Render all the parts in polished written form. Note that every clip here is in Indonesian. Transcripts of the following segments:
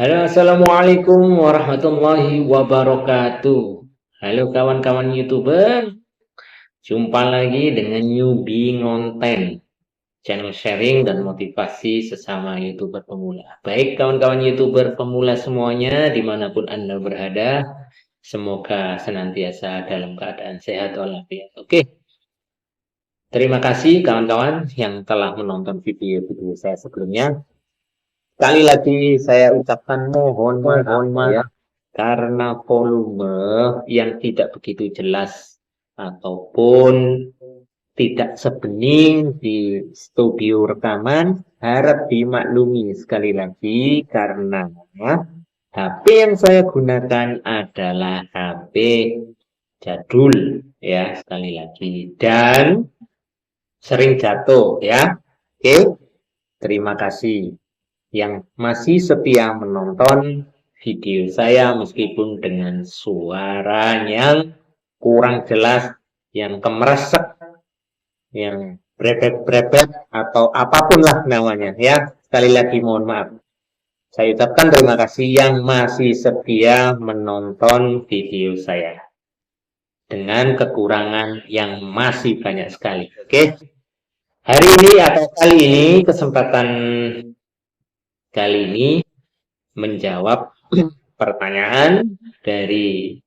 Halo, assalamualaikum warahmatullahi wabarakatuh. Halo kawan-kawan YouTuber, jumpa lagi dengan newbie ngonten, channel sharing dan motivasi sesama YouTuber pemula. Baik kawan-kawan YouTuber pemula semuanya, dimanapun Anda berada, semoga senantiasa dalam keadaan sehat walafiat. Oke, terima kasih kawan-kawan yang telah menonton video-video saya sebelumnya. Sekali lagi saya ucapkan mohon maaf ya karena volume yang tidak begitu jelas ataupun tidak sebening di studio rekaman, harap dimaklumi sekali lagi karena HP yang saya gunakan adalah HP jadul ya, sekali lagi, dan sering jatuh ya. Oke, terima kasih yang masih setia menonton video saya meskipun dengan suara yang kurang jelas, yang kemeresek, yang brebet-brebet atau apapun lah namanya ya. Sekali lagi mohon maaf. Saya ucapkan terima kasih yang masih setia menonton video saya dengan kekurangan yang masih banyak sekali. Oke. Hari ini atau kali ini kesempatan kali ini menjawab pertanyaan dari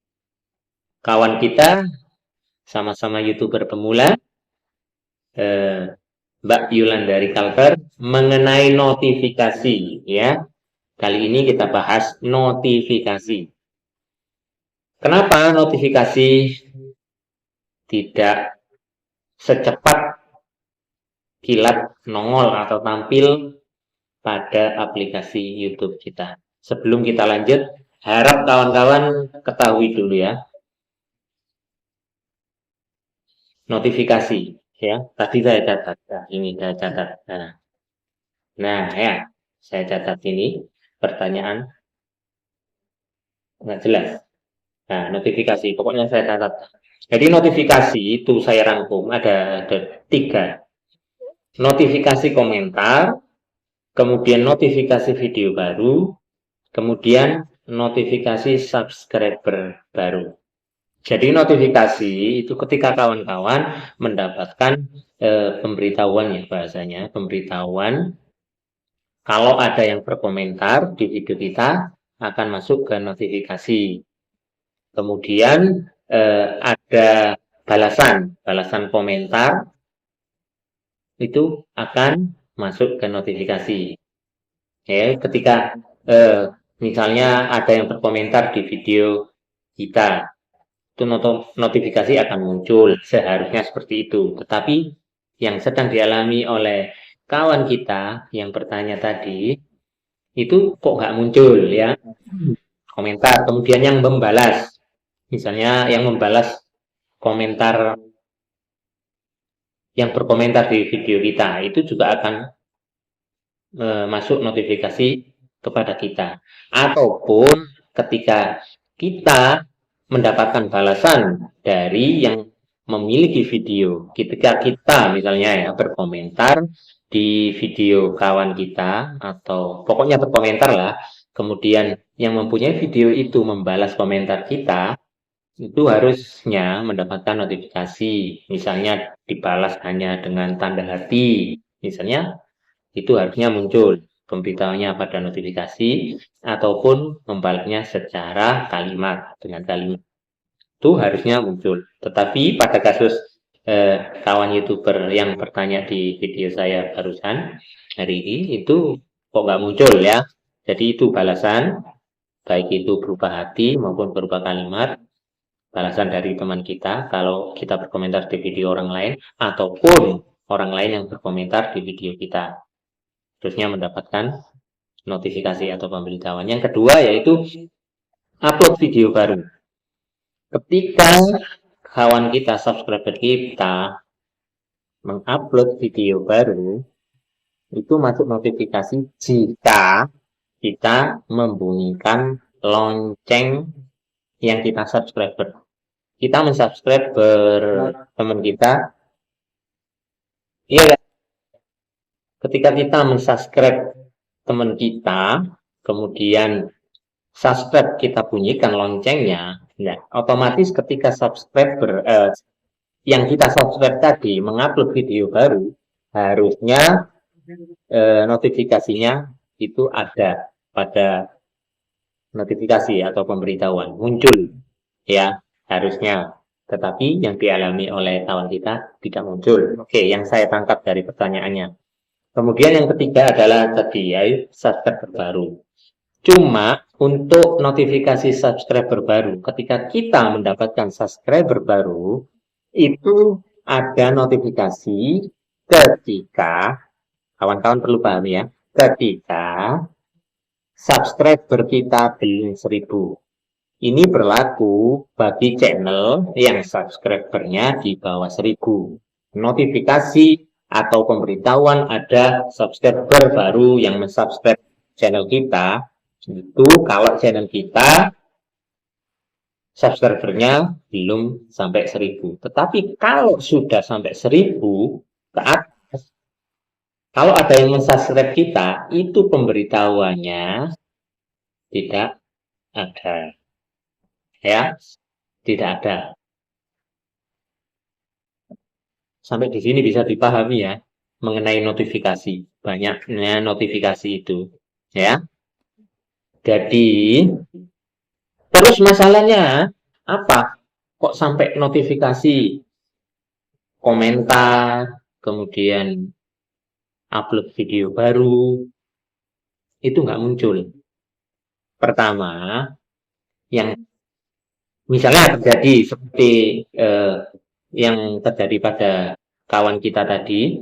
kawan kita, sama-sama YouTuber pemula, Mbak Yulan dari Kalver, mengenai notifikasi ya. Kali ini kita bahas notifikasi. Kenapa notifikasi tidak secepat kilat nongol atau tampil pada aplikasi YouTube kita? Sebelum kita lanjut, harap kawan-kawan ketahui dulu ya, notifikasi ya. Tadi saya catat. Nah, ini saya catat. Nah ya, saya catat ini pertanyaan nggak jelas. Nah, notifikasi. Pokoknya saya catat. Jadi notifikasi itu saya rangkum ada tiga. Notifikasi komentar, kemudian notifikasi video baru, kemudian notifikasi subscriber baru. Jadi notifikasi itu ketika kawan-kawan mendapatkan pemberitahuan ya, bahasanya pemberitahuan kalau ada yang berkomentar di video kita akan masuk ke notifikasi. Kemudian ada balasan komentar itu akan masuk ke notifikasi. Ya, ketika misalnya ada yang berkomentar di video kita, itu notifikasi akan muncul, seharusnya seperti itu. Tetapi yang sedang dialami oleh kawan kita yang bertanya tadi, itu kok nggak muncul ya komentar. Kemudian yang membalas, misalnya yang membalas komentar, yang berkomentar di video kita, itu juga akan masuk notifikasi kepada kita. Ataupun ketika kita mendapatkan balasan dari yang memiliki video, ketika kita misalnya ya berkomentar di video kawan kita atau pokoknya berkomentar lah, kemudian yang mempunyai video itu membalas komentar kita, itu harusnya mendapatkan notifikasi, misalnya dibalas hanya dengan tanda hati, misalnya itu harusnya muncul pemberitahuannya pada notifikasi ataupun membalasnya secara kalimat dengan kalimat itu harusnya muncul. Tetapi pada kasus kawan YouTuber yang bertanya di video saya barusan hari ini itu kok nggak muncul ya. Jadi itu balasan, baik itu berupa hati maupun berupa kalimat, balasan dari teman kita kalau kita berkomentar di video orang lain ataupun orang lain yang berkomentar di video kita, terusnya mendapatkan notifikasi atau pemberitahuan. Yang kedua yaitu upload video baru. Ketika kawan kita, subscriber kita mengupload video baru, itu masuk notifikasi jika kita membunyikan lonceng yang kita subscriber. Kita mensubscribe teman kita, iya, ketika kita mensubscribe teman kita kemudian subscribe kita bunyikan loncengnya, ya, otomatis ketika subscriber yang kita subscribe tadi mengupload video baru, harusnya notifikasinya itu ada pada notifikasi atau pemberitahuan muncul, ya, harusnya. Tetapi yang dialami oleh kawan kita tidak muncul. Oke, yang saya tangkap dari pertanyaannya. Kemudian yang ketiga adalah tadi, ya, subscriber baru. Cuma untuk notifikasi subscriber baru, ketika kita mendapatkan subscriber baru, itu ada notifikasi ketika, kawan-kawan perlu paham ya, ketika subscriber kita belum 1000. Ini berlaku bagi channel yang subscribernya di bawah 1000. Notifikasi atau pemberitahuan ada subscriber baru yang mensubscribe channel kita, itu kalau channel kita subscribernya belum sampai 1000. Tetapi kalau sudah sampai 1000 ke atas, kalau ada yang mensubscribe kita, itu pemberitahuannya tidak ada. Ya, tidak ada. Sampai di sini bisa dipahami ya, mengenai notifikasi. Banyaknya notifikasi itu. Ya. Jadi, terus masalahnya apa? Kok sampai notifikasi komentar, kemudian upload video baru, itu nggak muncul. Pertama, yang misalnya terjadi seperti yang terjadi pada kawan kita tadi,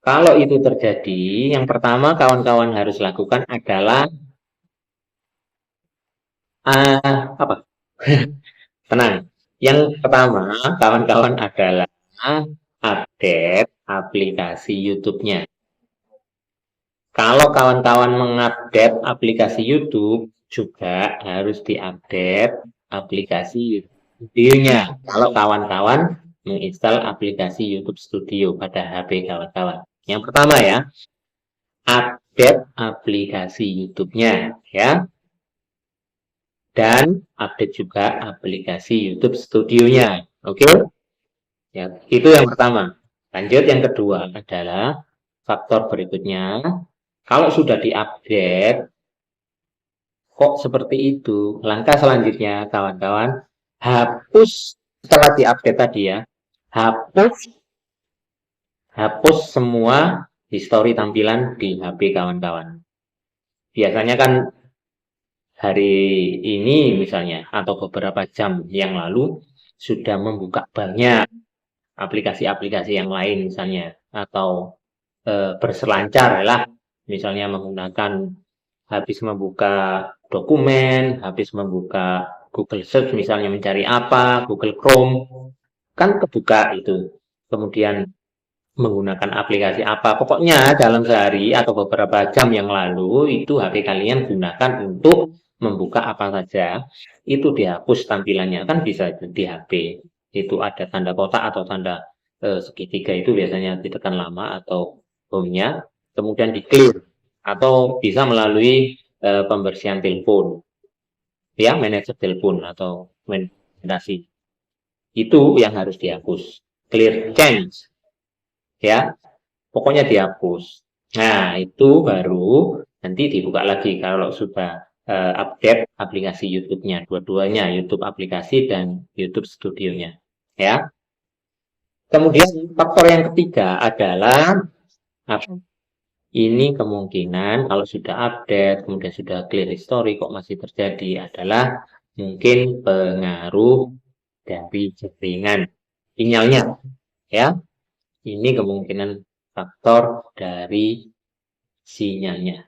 kalau itu terjadi, yang pertama kawan-kawan harus lakukan adalah apa? Tenang. Yang pertama, kawan-kawan adalah update aplikasi YouTube-nya. Kalau kawan-kawan mengupdate aplikasi YouTube, juga harus diupdate aplikasi videonya. Kalau kawan-kawan menginstal aplikasi YouTube Studio pada HP kawan-kawan. Yang pertama ya, update aplikasi YouTube-nya ya. Dan update juga aplikasi YouTube Studio-nya. Oke? Ya, itu yang pertama. Lanjut yang kedua adalah faktor berikutnya. Kalau sudah diupdate, kok seperti itu? Langkah selanjutnya, kawan-kawan, hapus setelah diupdate tadi ya. Hapus semua histori tampilan di HP kawan-kawan. Biasanya kan hari ini misalnya atau beberapa jam yang lalu sudah membuka banyak aplikasi-aplikasi yang lain misalnya, atau berselancar lah, misalnya menggunakan habis membuka dokumen, habis membuka Google Search misalnya mencari apa, Google Chrome, kan kebuka itu. Kemudian menggunakan aplikasi apa, pokoknya dalam sehari atau beberapa jam yang lalu itu HP kalian gunakan untuk membuka apa saja, itu dihapus tampilannya, kan bisa di HP. Itu ada tanda kotak atau tanda segitiga, itu biasanya ditekan lama atau home-nya, kemudian di clear, atau bisa melalui pembersihan telepon, ya, manajer telepon atau administrasi. Itu yang harus dihapus, clear change, ya, pokoknya dihapus. Nah, itu baru nanti dibuka lagi kalau sudah update aplikasi YouTube-nya, dua-duanya, YouTube aplikasi dan YouTube Studio-nya, ya. Kemudian faktor yang ketiga adalah ini kemungkinan kalau sudah update, kemudian sudah clear history, kok masih terjadi, adalah mungkin pengaruh dari jaringan sinyalnya, ya. Ini kemungkinan faktor dari sinyalnya.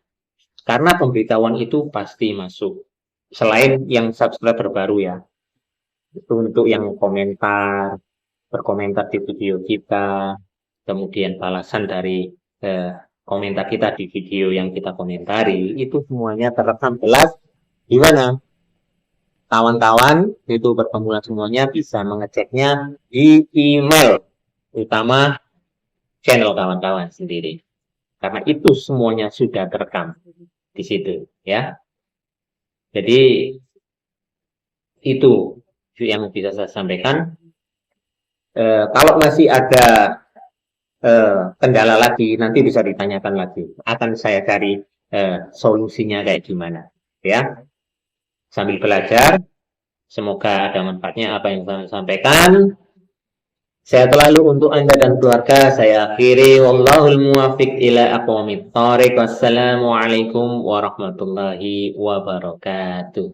Karena pemberitahuan itu pasti masuk. Selain yang subscriber baru ya, itu untuk yang komentar, berkomentar di video kita, kemudian balasan dari komentar kita di video yang kita komentari, itu semuanya terekam jelas. Gimana? Kawan-kawan itu pertemuan semuanya bisa mengeceknya di email, utama channel kawan-kawan sendiri. Karena itu semuanya sudah terekam. di situ ya. Jadi itu yang bisa saya sampaikan. Kalau masih ada kendala lagi, nanti bisa ditanyakan lagi. Akan saya cari solusinya kayak gimana, ya. Sambil belajar, semoga ada manfaatnya apa yang saya sampaikan. Sehat selalu untuk Anda dan keluarga. Saya akhiri. Wallahul muwafiq ila aqwamit thoriq. Wassalamualaikum warahmatullahi wabarakatuh.